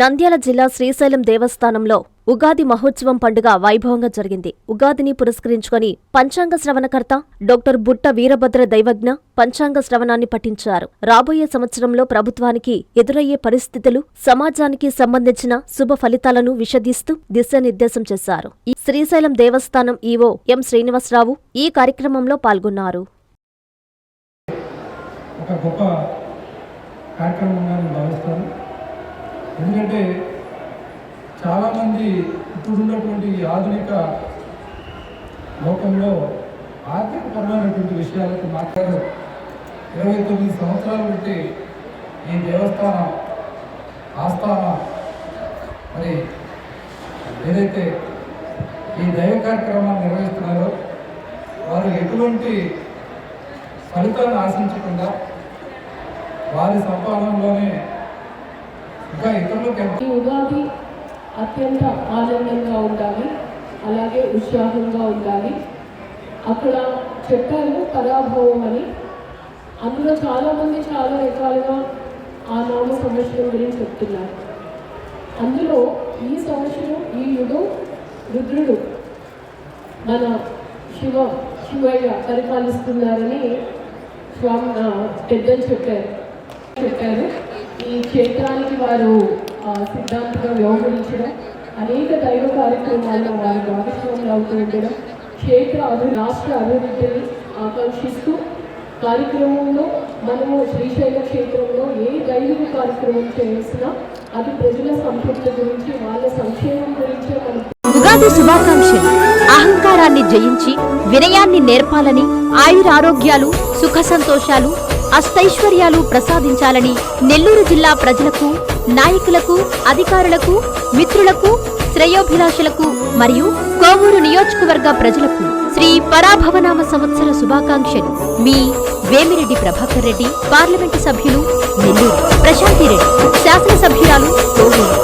నంద్యాల జిల్లా శ్రీశైలం దేవస్థానంలో ఉగాది మహోత్సవం పండుగ వైభవంగా జరిగింది. ఉగాదిని పురస్కరించుకొని పంచాంగ శ్రవణకర్త డాక్టర్ బుట్ట వీరభద్ర దైవజ్ఞ పంచాంగ శ్రవణాన్ని పఠించారు. రాబోయే సంవత్సరంలో ప్రభుత్వానికి ఎదురయ్యే పరిస్థితులు, సమాజానికి సంబంధించిన శుభ ఫలితాలను విశదీస్తూ దిశానిర్దేశం చేశారు. ఈ శ్రీశైలం దేవస్థానం ఈవో ఎం శ్రీనివాసరావు ఈ కార్యక్రమంలో పాల్గొన్నారు. ఎందుకంటే చాలామంది ఇప్పుడున్నటువంటి ఆధునిక లోకంలో ఆర్థికపరమైనటువంటి విషయాలకు మాట్లాడు 29 సంవత్సరాలు బట్టి ఈ దేవస్థాన ఆస్థానం మరి ఏదైతే ఈ దైవ కార్యక్రమాన్ని నిర్వహిస్తున్నారో వారు ఎటువంటి ఫలితాన్ని ఆశించకుండా వారి సంపాదనలోనే ఈ ఉగాది అత్యంత ఆనందంగా ఉండాలి, అలాగే ఉత్సాహంగా ఉండాలి. అక్కడ చెప్పారు పరాభవం అని. అందులో చాలామంది చాలా రకాలుగా ఆ నామ సంవత్సరం గురించి చెప్తున్నారు. అందులో ఈ సంవత్సరం ఈ యుగం రుద్రుడు మన శివయ్య పరిపాలిస్తున్నారని స్వామి పెద్దలు చెప్పారు. ఈ క్షేత్రానికి వారు సిద్ధాంతంగా వ్యవహరించడం, అనేక దైవ కార్యక్రమాల్లో వారు భాగస్వాములు అవుతూ ఉండడం, రాష్ట్ర అభివృద్ధిని ఆకాంక్షిస్తూ కార్యక్రమంలో మనము శ్రీశైల క్షేత్రంలో ఏ దైవిక కార్యక్రమం చేసినా అది ప్రజల సంతృప్తి గురించి, వాళ్ళ సంక్షేమం గురించే మనకు. ఉగాది శుభాకాంక్షలు. అహంకారాన్ని జయించి వినయాన్ని నేర్పాలని, ఆయురారోగ్యాలు, సుఖ సంతోషాలు, అష్టైశ్వర్యాలు ప్రసాదించాలని నెల్లూరు జిల్లా ప్రజలకు, నాయకులకు, అధికారులకు, మిత్రులకు, శ్రేయోభిలాషులకు మరియు కోవూరు నియోజకవర్గ ప్రజలకు శ్రీ పరాభవనామ సంవత్సర శుభాకాంక్షలు. మీ వేమిరెడ్డి ప్రభాకర్ రెడ్డి, పార్లమెంటు సభ్యులు నెల్లూరు. ప్రశాంతి రెడ్డి, శాసనసభ్యురాలు కోవూరు.